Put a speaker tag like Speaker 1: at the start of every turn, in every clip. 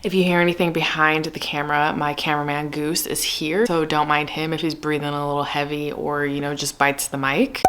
Speaker 1: If you hear anything behind the camera, my cameraman Goose is here, so don't mind him if he's breathing a little heavy or, you know, just bites the mic.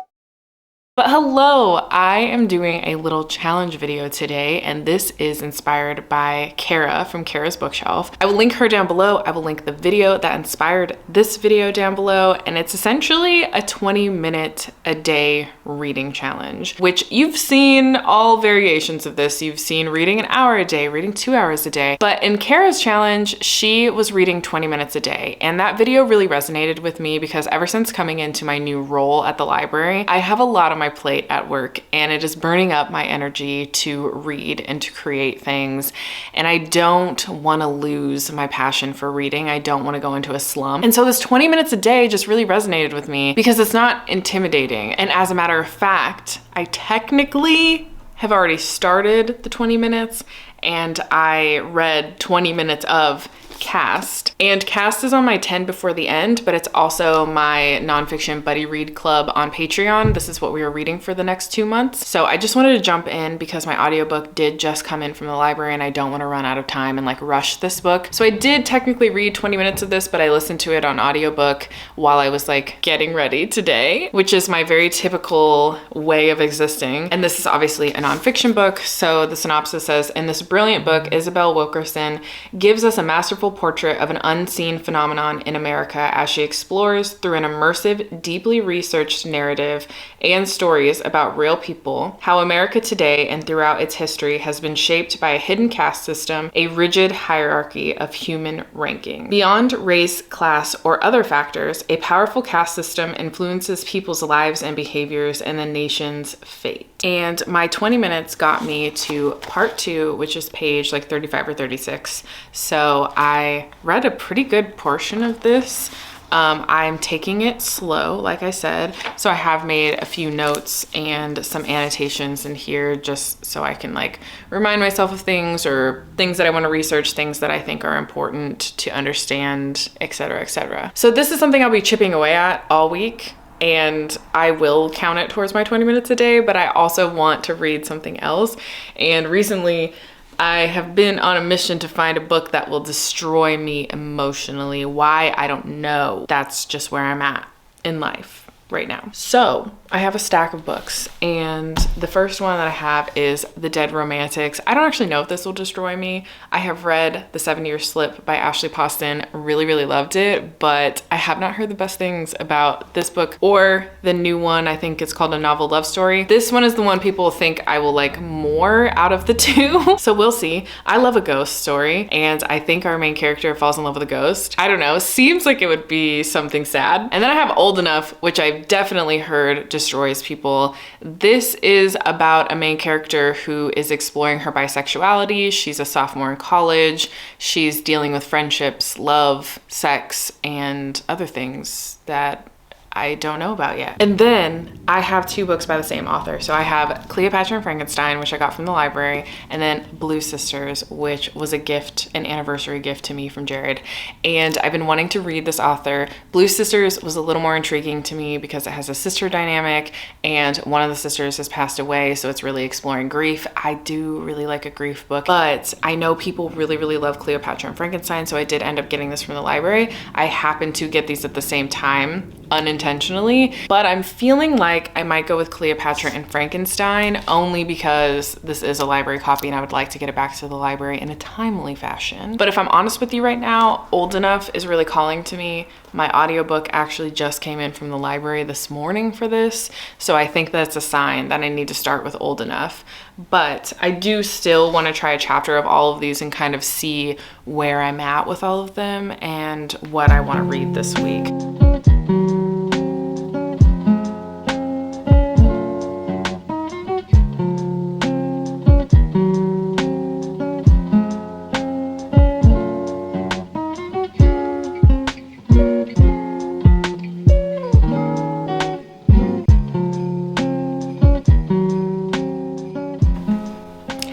Speaker 1: But hello, I am doing a little challenge video today, and this is inspired by Kara from Kara's Bookshelf. I will link her down below. I will link the video that inspired this video down below, and it's essentially a 20-minute a day reading challenge, which you've seen all variations of this. You've seen reading an hour a day, reading 2 hours a day, but in Kara's challenge, she was reading 20 minutes a day, and that video really resonated with me because ever since coming into my new role at the library, I have a lot on my plate at work, and it is burning up my energy to read and to create things, and I don't want to lose my passion for reading. I don't want to go into a slump, and so this 20 minutes a day just really resonated with me because it's not intimidating. And as a matter of fact, I technically have already started the 20 minutes, and I read 20 minutes of Cast, and Cast is on my 10 before the end, but it's also my nonfiction buddy read club on Patreon. This is what we are reading for the next 2 months. So I just wanted to jump in because my audiobook did just come in from the library, and I don't want to run out of time and like rush this book. So I did technically read 20 minutes of this, but I listened to it on audiobook while I was like getting ready today, which is my very typical way of existing. And this is obviously a nonfiction book. So the synopsis says, in this brilliant book, Isabelle Wilkerson gives us a masterful portrait of an unseen phenomenon in America as she explores through an immersive, deeply researched narrative and stories about real people, how America today and throughout its history has been shaped by a hidden caste system, a rigid hierarchy of human ranking. Beyond race, class, or other factors, a powerful caste system influences people's lives and behaviors and the nation's fate. And my 20 minutes got me to part 2, which is page like 35 or 36. So I read a pretty good portion of this. I'm taking it slow, like I said. So I have made a few notes and some annotations in here just so I can like remind myself of things or things that I want to research, things that I think are important to understand, etc., etc. So this is something I'll be chipping away at all week, and I will count it towards my 20 minutes a day, but I also want to read something else. And recently I have been on a mission to find a book that will destroy me emotionally. Why? I don't know. That's just where I'm at in life right now. So I have a stack of books, and the first one that I have is The Dead Romantics. I don't actually know if this will destroy me. I have read The 7-Year Slip by Ashley Poston, really, really loved it, but I have not heard the best things about this book or the new one. I think it's called A Novel Love Story. This one is the one people think I will like more out of the two. So we'll see. I love a ghost story, and I think our main character falls in love with a ghost. I don't know, seems like it would be something sad. And then I have Old Enough, which I've definitely heard destroys people. This is about a main character who is exploring her bisexuality. She's a sophomore in college. She's dealing with friendships, love, sex, and other things that I don't know about yet. And then I have 2 books by the same author. So I have Cleopatra and Frankenstein, which I got from the library, and then Blue Sisters, which was a gift, an anniversary gift to me from Jared. And I've been wanting to read this author. Blue Sisters was a little more intriguing to me because it has a sister dynamic, and one of the sisters has passed away, so it's really exploring grief. I do really like a grief book, but I know people really, really love Cleopatra and Frankenstein, so I did end up getting this from the library. I happened to get these at the same time, unintentionally, but I'm feeling like I might go with Cleopatra and Frankenstein only because this is a library copy and I would like to get it back to the library in a timely fashion. But if I'm honest with you right now, Old Enough is really calling to me. My audiobook actually just came in from the library this morning for this, so I think that's a sign that I need to start with Old Enough. But I do still want to try a chapter of all of these and kind of see where I'm at with all of them and what I want to read this week.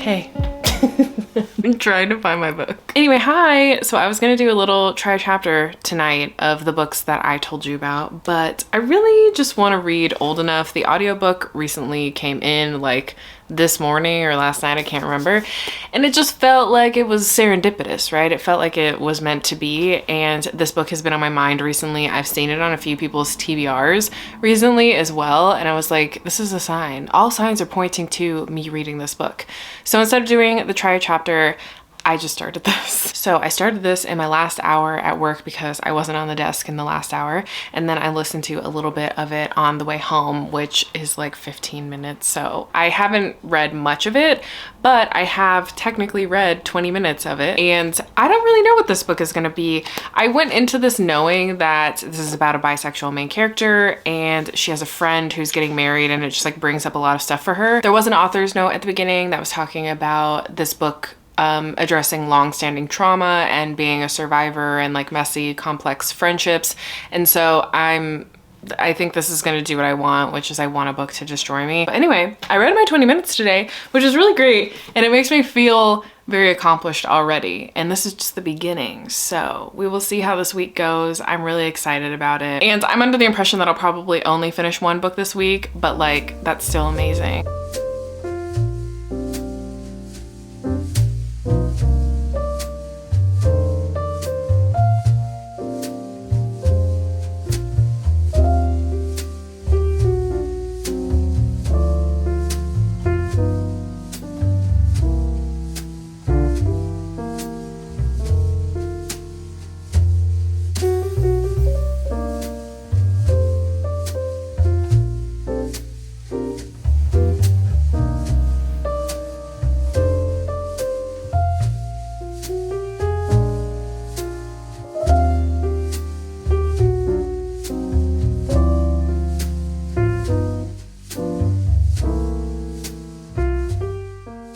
Speaker 1: Hey. I'm trying to find my book. Anyway, hi. So I was gonna do a little try chapter tonight of the books that I told you about, but I really just want to read Old Enough. The audiobook recently came in like this morning or last night, I can't remember. And it just felt like it was serendipitous, right? It felt like it was meant to be. And this book has been on my mind recently. I've seen it on a few people's TBRs recently as well. And I was like, this is a sign. All signs are pointing to me reading this book. So instead of doing the try chapter, I just started this. So I started this in my last hour at work because I wasn't on the desk in the last hour. And then I listened to a little bit of it on the way home, which is like 15 minutes. So I haven't read much of it, but I have technically read 20 minutes of it. And I don't really know what this book is going to be. I went into this knowing that this is about a bisexual main character and she has a friend who's getting married, and it just like brings up a lot of stuff for her. There was an author's note at the beginning that was talking about this book addressing long-standing trauma and being a survivor and like messy, complex friendships. And so I think this is going to do what I want, which is I want a book to destroy me. But anyway, I read my 20 minutes today, which is really great. And it makes me feel very accomplished already. And this is just the beginning. So we will see how this week goes. I'm really excited about it. And I'm under the impression that I'll probably only finish one book this week, but like, that's still amazing.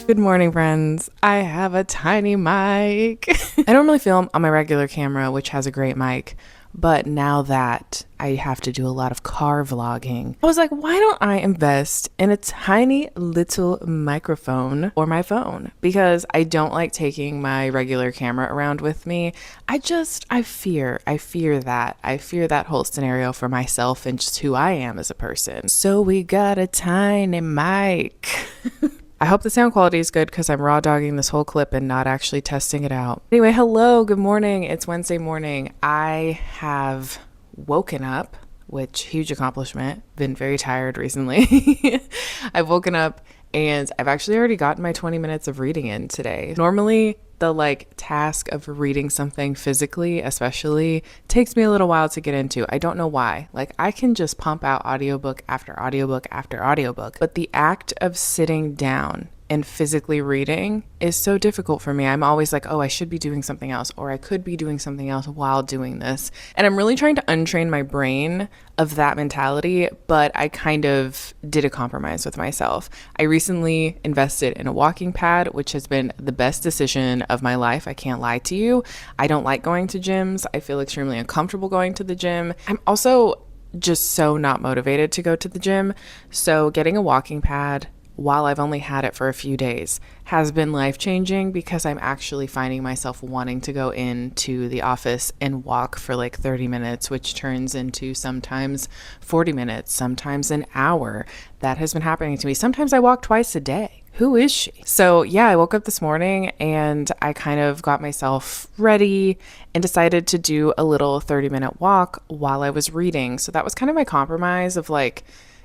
Speaker 1: Good morning, friends. I have a tiny mic. I don't really film on my regular camera, which has a great mic, but now that I have to do a lot of car vlogging, I was like, why don't I invest in a tiny little microphone for my phone? Because I don't like taking my regular camera around with me. I fear that whole scenario for myself and just who I am as a person. So we got a tiny mic. I hope the sound quality is good because I'm raw dogging this whole clip and not actually testing it out. Anyway, hello, good morning. It's Wednesday morning. I have woken up, which huge accomplishment. Been very tired recently. I've woken up and I've actually already gotten my 20 minutes of reading in today. Normally, the task of reading something physically, especially, takes me a little while to get into. I don't know why. I can just pump out audiobook after audiobook after audiobook, but the act of sitting down and physically reading is so difficult for me. I'm always like, oh, I should be doing something else, or I could be doing something else while doing this. And I'm really trying to untrain my brain of that mentality, but I kind of did a compromise with myself. I recently invested in a walking pad, which has been the best decision of my life. I can't lie to you. I don't like going to gyms. I feel extremely uncomfortable going to the gym. I'm also just so not motivated to go to the gym. So getting a walking pad, while I've only had it for a few days, has been life-changing because I'm actually finding myself wanting to go into the office and walk for 30 minutes, which turns into sometimes 40 minutes, sometimes an hour. That has been happening to me. Sometimes I walk twice a day. Who is she? So yeah, I woke up this morning and I kind of got myself ready and decided to do a little 30-minute walk while I was reading. So that was kind of my compromise of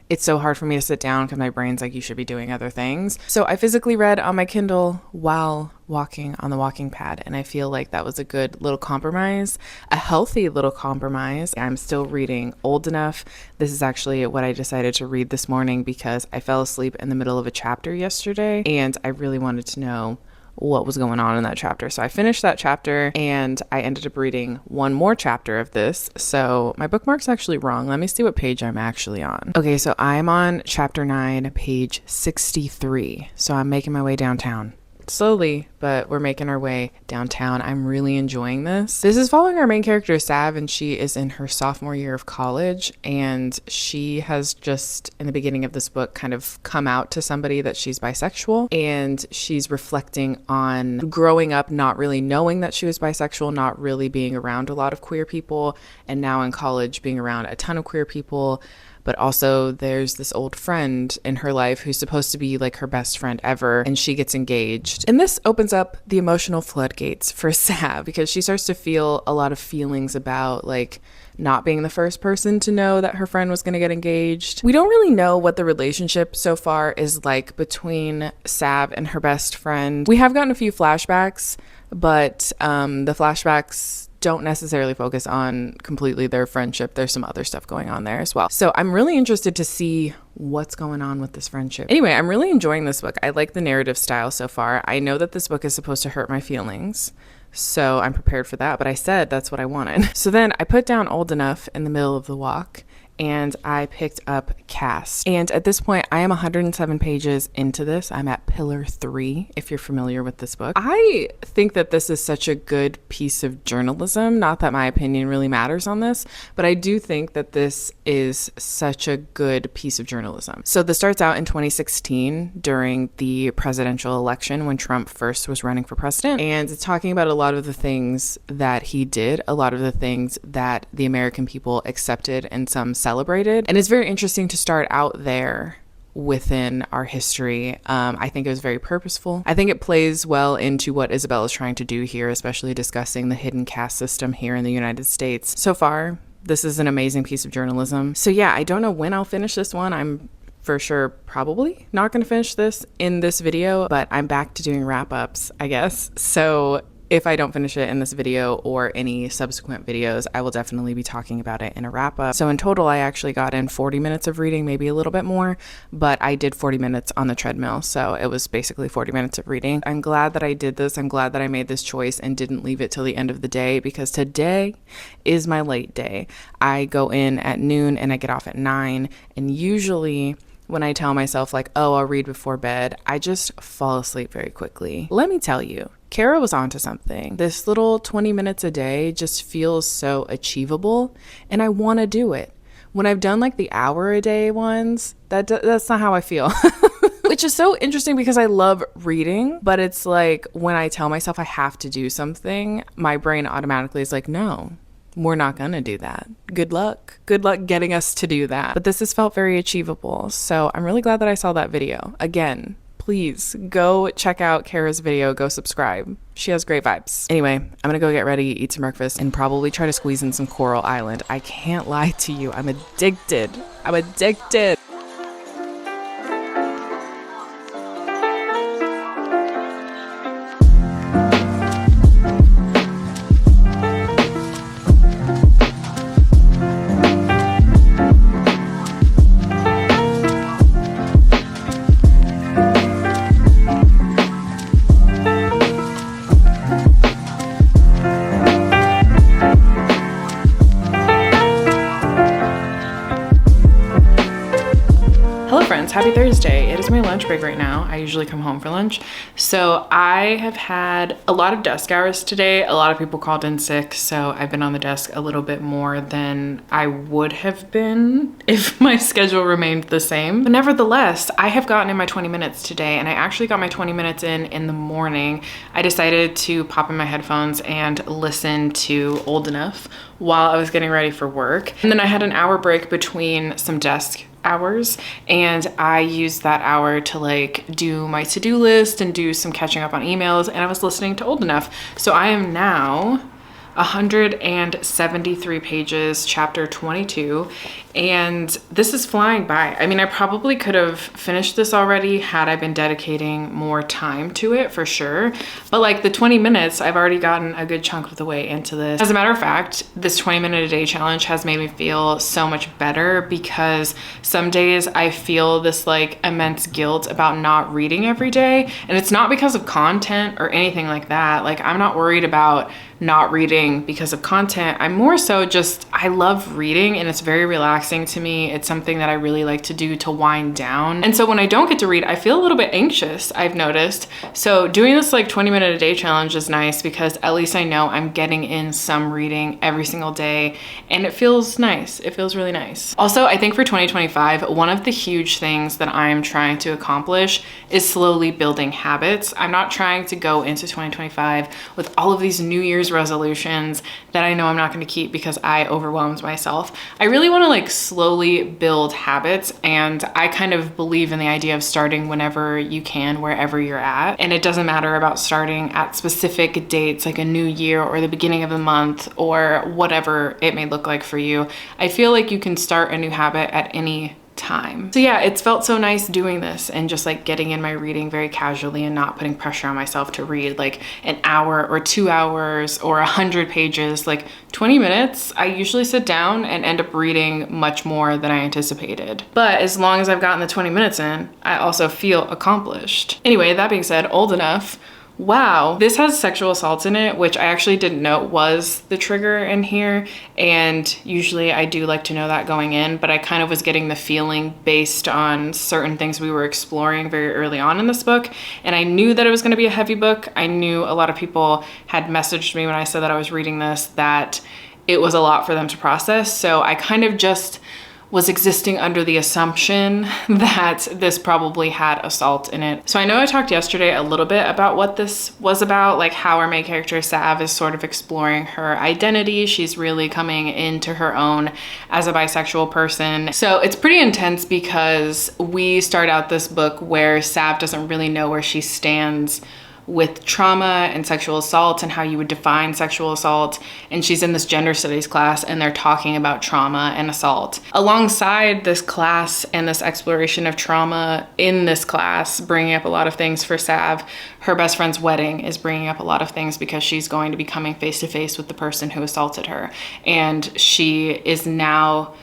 Speaker 1: it's so hard for me to sit down because my brain's like, you should be doing other things. So I physically read on my Kindle while walking on the walking pad. And I feel like that was a good little compromise, a healthy little compromise. I'm still reading Old Enough. This is actually what I decided to read this morning because I fell asleep in the middle of a chapter yesterday and I really wanted to know what was going on in that chapter. So I finished that chapter and I ended up reading one more chapter of this. So my bookmark's actually wrong. Let me see what page I'm actually on. Okay, so I'm on chapter 9, page 63. So I'm making my way downtown. Slowly, but we're making our way downtown. I'm really enjoying this. This is following our main character, Sav, and she is in her sophomore year of college, and she has just, in the beginning of this book, kind of come out to somebody that she's bisexual, and she's reflecting on growing up not really knowing that she was bisexual, not really being around a lot of queer people, and now in college being around a ton of queer people, but also there's this old friend in her life who's supposed to be like her best friend ever, and she gets engaged. And this opens up the emotional floodgates for Sav, because she starts to feel a lot of feelings about like not being the first person to know that her friend was going to get engaged. We don't really know what the relationship so far is like between Sav and her best friend. We have gotten a few flashbacks, but the flashbacks don't necessarily focus on completely their friendship. There's some other stuff going on there as well. So I'm really interested to see what's going on with this friendship. Anyway, I'm really enjoying this book. I like the narrative style so far. I know that this book is supposed to hurt my feelings, so I'm prepared for that, but I said that's what I wanted. So then I put down Old Enough in the middle of the walk, and I picked up Cass. And at this point, I am 107 pages into this. I'm at pillar 3, if you're familiar with this book. I think that this is such a good piece of journalism. Not that my opinion really matters on this, but I do think that this is such a good piece of journalism. So this starts out in 2016 during the presidential election when Trump first was running for president. And it's talking about a lot of the things that he did, a lot of the things that the American people accepted and some celebrated. And it's very interesting to start out there within our history. I think it was very purposeful. I think it plays well into what Isabelle is trying to do here, especially discussing the hidden caste system here in the United States. So far, this is an amazing piece of journalism. So yeah, I don't know when I'll finish this one. I'm for sure probably not going to finish this in this video, but I'm back to doing wrap-ups, I guess. So if I don't finish it in this video or any subsequent videos, I will definitely be talking about it in a wrap-up. So in total, I actually got in 40 minutes of reading, maybe a little bit more, but I did 40 minutes on the treadmill, so it was basically 40 minutes of reading. I'm glad that I did this. I'm glad that I made this choice and didn't leave it till the end of the day, because today is my late day. I go in at noon and I get off at 9, and usually when I tell myself like, oh, I'll read before bed, I just fall asleep very quickly. Let me tell you, Kara was onto something. This little 20 minutes a day just feels so achievable, and I want to do it. When I've done like the hour a day ones, that's not how I feel. Which is so interesting because I love reading, but it's like when I tell myself I have to do something, my brain automatically is like, no, we're not gonna do that. Good luck. Good luck getting us to do that. But this has felt very achievable. So I'm really glad that I saw that video. Again, please go check out Kara's video. Go subscribe. She has great vibes. Anyway, I'm gonna go get ready, eat some breakfast, and probably try to squeeze in some Coral Island. I can't lie to you. I'm addicted. I'm addicted. Happy Thursday. It is my lunch break right now. I usually come home for lunch. So I have had a lot of desk hours today. A lot of people called in sick, so I've been on the desk a little bit more than I would have been if my schedule remained the same. But nevertheless, I have gotten in my 20 minutes today, and I actually got my 20 minutes in the morning. I decided to pop in my headphones and listen to Old Enough while I was getting ready for work. And then I had an hour break between some desk hours, and I used that hour to like do my to-do list and do some catching up on emails, and I was listening to Old Enough. So I am now 173 pages, chapter 22, and this is flying by. I mean, I probably could have finished this already had I been dedicating more time to it, for sure. But like the 20 minutes, I've already gotten a good chunk of the way into this. As a matter of fact, this 20-minute a day challenge has made me feel so much better, because some days I feel this like immense guilt about not reading every day. And it's not because of content or anything like that. Like, I'm not worried about not reading because of content. I'm more so just, I love reading and it's very relaxing to me. It's something that I really like to do to wind down. And so when I don't get to read, I feel a little bit anxious, I've noticed. So doing this like 20-minute a day challenge is nice, because at least I know I'm getting in some reading every single day, and it feels nice. It feels really nice. Also, I think for 2025, one of the huge things that I'm trying to accomplish is slowly building habits. I'm not trying to go into 2025 with all of these New Year's resolutions resolutions that I know I'm not going to keep because I overwhelmed myself. I really want to like slowly build habits, and I kind of believe in the idea of starting whenever you can, wherever you're at. And it doesn't matter about starting at specific dates like a new year or the beginning of the month or whatever it may look like for you. I feel like you can start a new habit at any time. So yeah, it's felt so nice doing this and just like getting in my reading very casually and not putting pressure on myself to read like an hour or 2 hours or 100 pages. Like 20 minutes, I usually sit down and end up reading much more than I anticipated. But as long as I've gotten the 20 minutes in, I also feel accomplished. Anyway, that being said, old enough. Wow, this has sexual assault in it, which I actually didn't know was the trigger in here. And usually I do like to know that going in, but I kind of was getting the feeling based on certain things we were exploring very early on in this book. And I knew that it was going to be a heavy book. I knew a lot of people had messaged me when I said that I was reading this, that it was a lot for them to process. So I kind of just was existing under the assumption that this probably had assault in it. So I know I talked yesterday a little bit about what this was about, like how our main character Sav is sort of exploring her identity. She's really coming into her own as a bisexual person. So it's pretty intense because we start out this book where Sav doesn't really know where she stands with trauma and sexual assault and how you would define sexual assault. And she's in this gender studies class and they're talking about trauma and assault. Alongside this class and this exploration of trauma in this class, bringing up a lot of things for Sav, her best friend's wedding is bringing up a lot of things because she's going to be coming face to face with the person who assaulted her. And she is now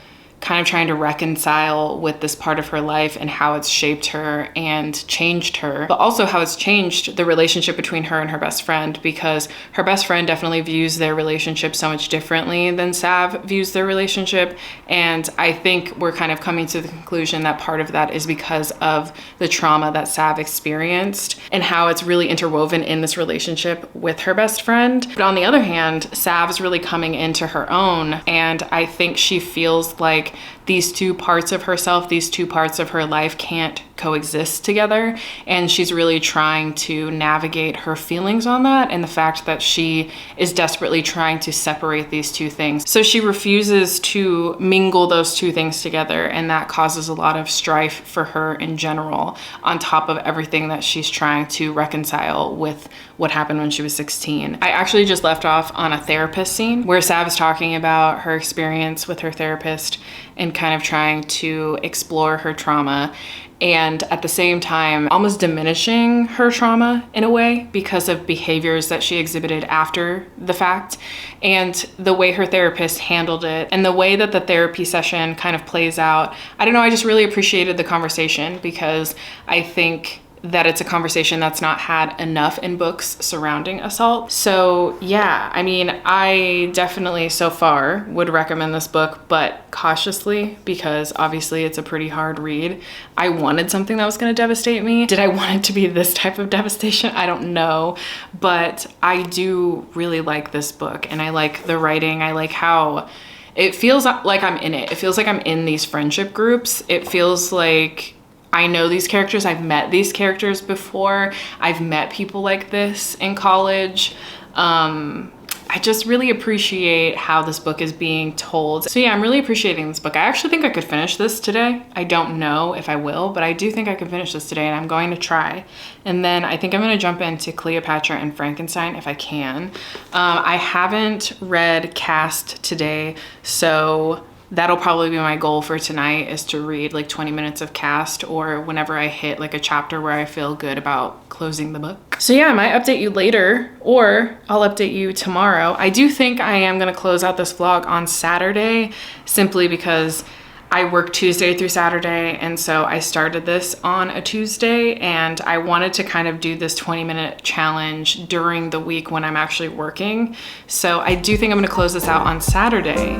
Speaker 1: kind of trying to reconcile with this part of her life and how it's shaped her and changed her, but also how it's changed the relationship between her and her best friend, because her best friend definitely views their relationship so much differently than Sav views their relationship. And I think we're kind of coming to the conclusion that part of that is because of the trauma that Sav experienced and how it's really interwoven in this relationship with her best friend. But on the other hand, Sav's really coming into her own, and I think she feels like these two parts of herself, these two parts of her life can't coexist together. And she's really trying to navigate her feelings on that and the fact that she is desperately trying to separate these two things. So she refuses to mingle those two things together, and that causes a lot of strife for her in general, on top of everything that she's trying to reconcile with what happened when she was 16. I actually just left off on a therapist scene where Sav is talking about her experience with her therapist and kind of trying to explore her trauma, and at the same time almost diminishing her trauma in a way because of behaviors that she exhibited after the fact, and the way her therapist handled it and the way that the therapy session kind of plays out. I don't know, I just really appreciated the conversation because I think that it's a conversation that's not had enough in books surrounding assault. So yeah, I mean, I definitely so far would recommend this book, but cautiously, because obviously it's a pretty hard read. I wanted something that was going to devastate me. Did I want it to be this type of devastation? I don't know, but I do really like this book, and I like the writing. I like how it feels like I'm in it. It feels like I'm in these friendship groups. It feels like I know these characters. I've met these characters before. I've met people like this in college. I just really appreciate how this book is being told. So yeah, I'm really appreciating this book. I actually think I could finish this today. I don't know if I will, but I do think I can finish this today, and I'm going to try. And then I think I'm going to jump into Cleopatra and Frankenstein if I can. I haven't read Cast today, so that'll probably be my goal for tonight, is to read like 20 minutes of Cast, or whenever I hit like a chapter where I feel good about closing the book. So yeah, I might update you later, or I'll update you tomorrow. I do think I am gonna close out this vlog on Saturday, simply because I work Tuesday through Saturday, and so I started this on a Tuesday, and I wanted to kind of do this 20-minute challenge during the week when I'm actually working. So I do think I'm gonna close this out on Saturday.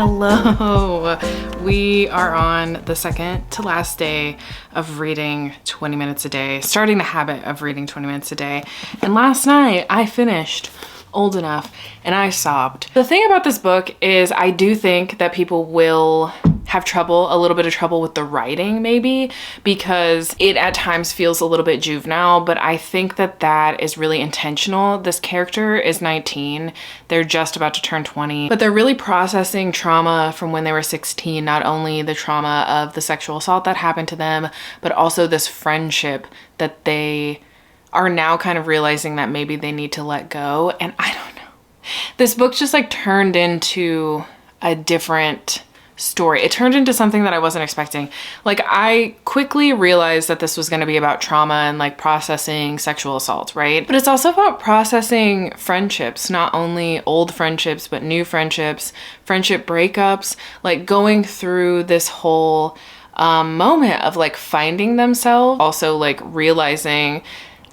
Speaker 1: Hello. We are on the second to last day of reading 20 minutes a day, starting the habit of reading 20 minutes a day. And last night I finished Old Enough and I sobbed. The thing about this book is I do think that people will have trouble, a little bit of trouble with the writing maybe, because it at times feels a little bit juvenile, but I think that that is really intentional. This character is 19. They're just about to turn 20, but they're really processing trauma from when they were 16, not only the trauma of the sexual assault that happened to them, but also this friendship that they are now kind of realizing that maybe they need to let go. And I don't know. This book just like turned into a different story. It turned into something that I wasn't expecting. Like I quickly realized that this was going to be about trauma and like processing sexual assault, right? But it's also about processing friendships, not only old friendships, but new friendships, friendship breakups, like going through this whole moment of like finding themselves, also like realizing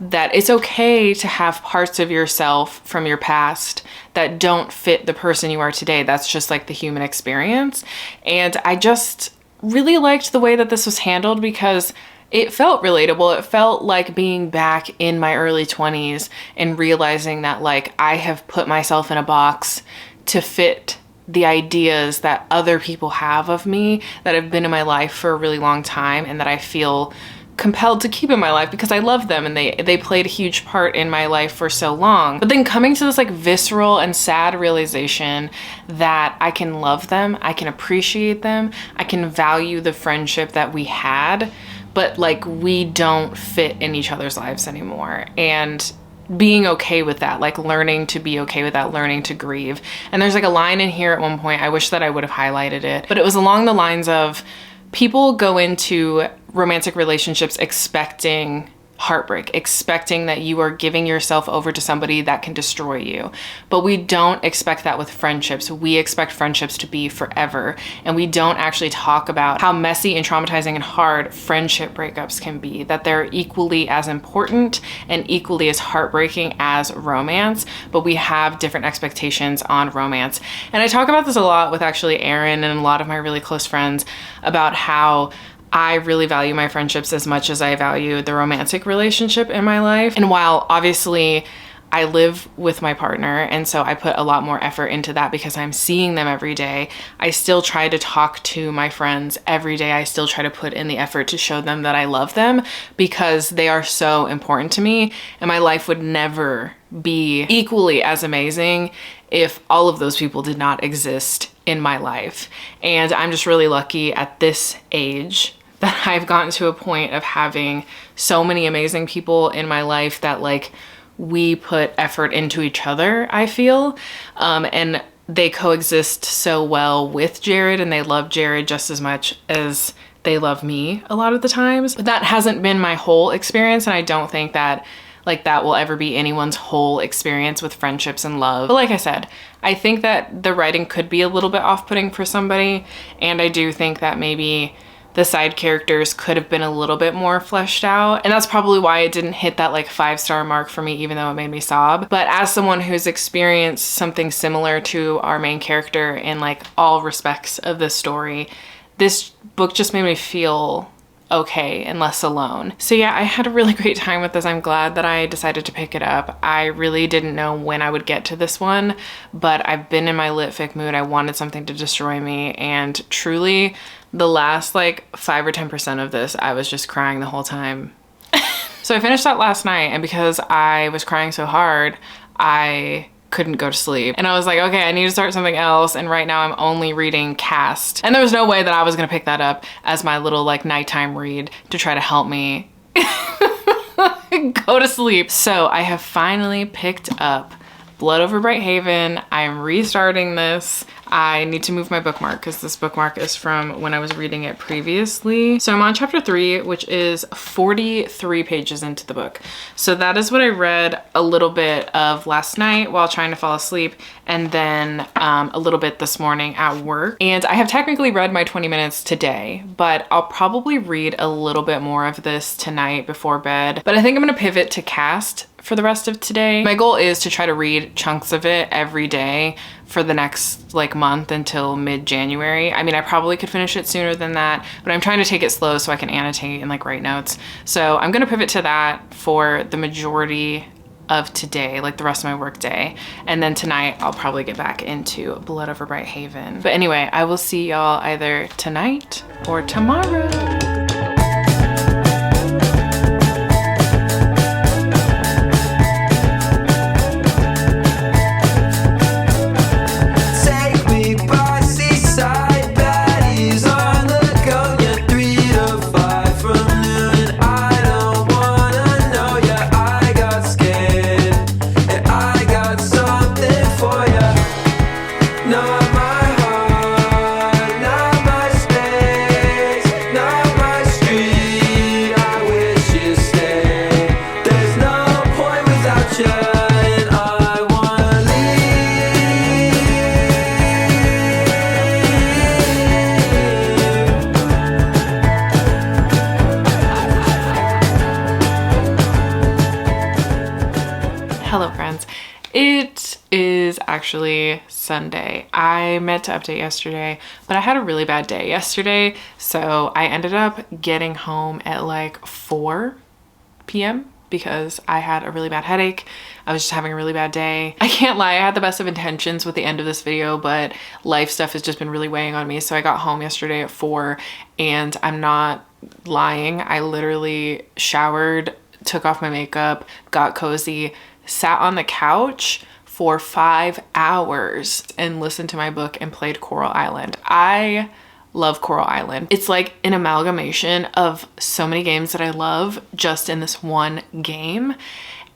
Speaker 1: that it's okay to have parts of yourself from your past that don't fit the person you are today. That's just like the human experience. And I just really liked the way that this was handled because it felt relatable. It felt like being back in my early 20s and realizing that like I have put myself in a box to fit the ideas that other people have of me that have been in my life for a really long time and that I feel compelled to keep in my life because I love them and they played a huge part in my life for so long. But then coming to this like visceral and sad realization that I can love them, I can appreciate them, I can value the friendship that we had, but like we don't fit in each other's lives anymore. And being okay with that, like learning to be okay with that, learning to grieve. And there's like a line in here at one point, I wish that I would have highlighted it, but it was along the lines of people go into romantic relationships expecting heartbreak, expecting that you are giving yourself over to somebody that can destroy you. But we don't expect that with friendships. We expect friendships to be forever. And we don't actually talk about how messy and traumatizing and hard friendship breakups can be, that they're equally as important and equally as heartbreaking as romance, but we have different expectations on romance. And I talk about this a lot with actually Aaron and a lot of my really close friends about how I really value my friendships as much as I value the romantic relationship in my life. And while obviously I live with my partner and so I put a lot more effort into that because I'm seeing them every day, I still try to talk to my friends every day. I still try to put in the effort to show them that I love them because they are so important to me, and my life would never be equally as amazing if all of those people did not exist in my life. And I'm just really lucky at this age that I've gotten to a point of having so many amazing people in my life that like we put effort into each other, I feel. And they coexist so well with Jared, and they love Jared just as much as they love me a lot of the times. But that hasn't been my whole experience, and I don't think that like that will ever be anyone's whole experience with friendships and love. But like I said, I think that the writing could be a little bit off-putting for somebody, and I do think that maybe the side characters could have been a little bit more fleshed out. And that's probably why it didn't hit that like 5-star mark for me, even though it made me sob. But as someone who's experienced something similar to our main character in like all respects of this story, this book just made me feel okay and less alone. So yeah, I had a really great time with this. I'm glad that I decided to pick it up. I really didn't know when I would get to this one, but I've been in my lit fic mood. I wanted something to destroy me, and truly the last like 5 or 10% of this, I was just crying the whole time. So I finished that last night, and because I was crying so hard, I couldn't go to sleep. And I was like, okay, I need to start something else. And right now I'm only reading Cast. And there was no way that I was gonna pick that up as my little like nighttime read to try to help me go to sleep. So I have finally picked up Blood Over Bright Haven. I'm restarting this. I need to move my bookmark because this bookmark is from when I was reading it previously. So I'm on chapter 3, which is 43 pages into the book. So that is what I read a little bit of last night while trying to fall asleep, and then a little bit this morning at work. And I have technically read my 20 minutes today, but I'll probably read a little bit more of this tonight before bed. But I think I'm gonna pivot to Cast for the rest of today. My goal is to try to read chunks of it every day for the next like month until mid-January. I mean, I probably could finish it sooner than that, but I'm trying to take it slow so I can annotate and like write notes. So I'm gonna pivot to that for the majority of today, like the rest of my work day. And then tonight I'll probably get back into Blood Over Bright Haven. But anyway, I will see y'all either tonight or tomorrow. Hello friends, it is actually Sunday. I meant to update yesterday, but I had a really bad day yesterday, so I ended up getting home at like 4 p.m. because I had a really bad headache. I was just having a really bad day. I can't lie, I had the best of intentions with the end of this video, but life stuff has just been really weighing on me. So I got home yesterday at 4 and I'm not lying. I literally showered, took off my makeup, got cozy, sat on the couch for 5 hours and listened to my book and played Coral Island. I love Coral Island. It's like an amalgamation of so many games that I love just in this one game.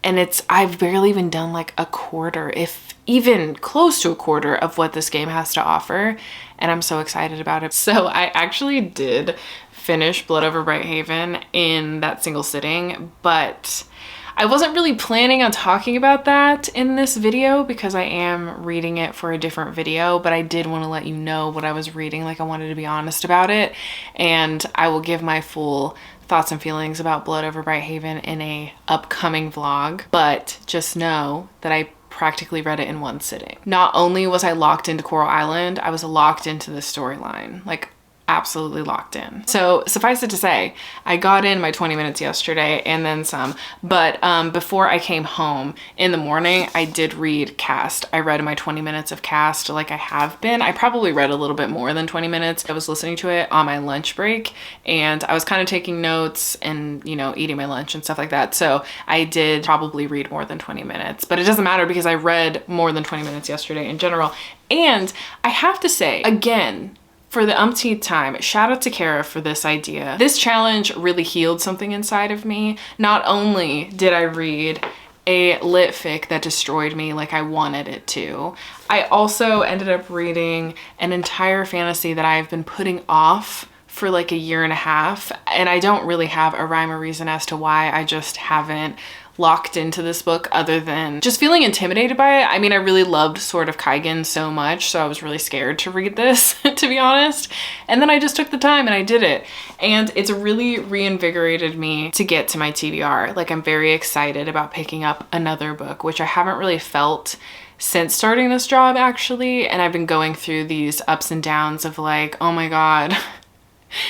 Speaker 1: And I've barely even done like a quarter, if even close to a quarter of what this game has to offer. And I'm so excited about it. So I actually did finish Blood Over Bright Haven in that single sitting, but I wasn't really planning on talking about that in this video because I am reading it for a different video, but I did want to let you know what I was reading. Like, I wanted to be honest about it, and I will give my full thoughts and feelings about Blood Over Bright Haven in a upcoming vlog, but just know that I practically read it in one sitting. Not only was I locked into Coral Island, I was locked into the storyline. Like, absolutely locked in. So suffice it to say, I got in my 20 minutes yesterday and then some, but before I came home in the morning, I did read Cast. I read my 20 minutes of Cast like I have been. I probably read a little bit more than 20 minutes. I was listening to it on my lunch break and I was kind of taking notes and, you know, eating my lunch and stuff like that. So I did probably read more than 20 minutes, but it doesn't matter because I read more than 20 minutes yesterday in general. And I have to say, again, for the umpteenth time, shout out to Kara for this idea. This challenge really healed something inside of me. Not only did I read a lit fic that destroyed me like I wanted it to, I also ended up reading an entire fantasy that I've been putting off for like a year and a half. And I don't really have a rhyme or reason as to why. I just haven't locked into this book other than just feeling intimidated by it. I mean, I really loved Sword of Kaigen so much, so I was really scared to read this, to be honest. And then I just took the time and I did it. And it's really reinvigorated me to get to my TBR. Like, I'm very excited about picking up another book, which I haven't really felt since starting this job, actually. And I've been going through these ups and downs of like, oh my God,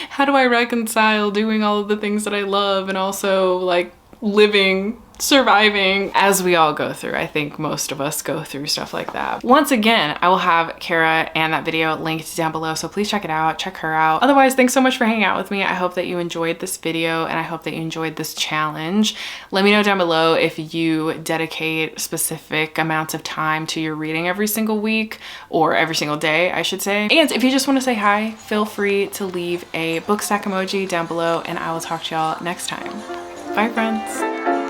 Speaker 1: how do I reconcile doing all of the things that I love and also like living, surviving, as we all go through. I think most of us go through stuff like that. Once again, I will have Kara and that video linked down below, so please check it out, check her out. Otherwise, thanks so much for hanging out with me. I hope that you enjoyed this video and I hope that you enjoyed this challenge. Let me know down below if you dedicate specific amounts of time to your reading every single week, or every single day, I should say. And if you just want to say hi, feel free to leave a book stack emoji down below and I will talk to y'all next time. Bye, friends.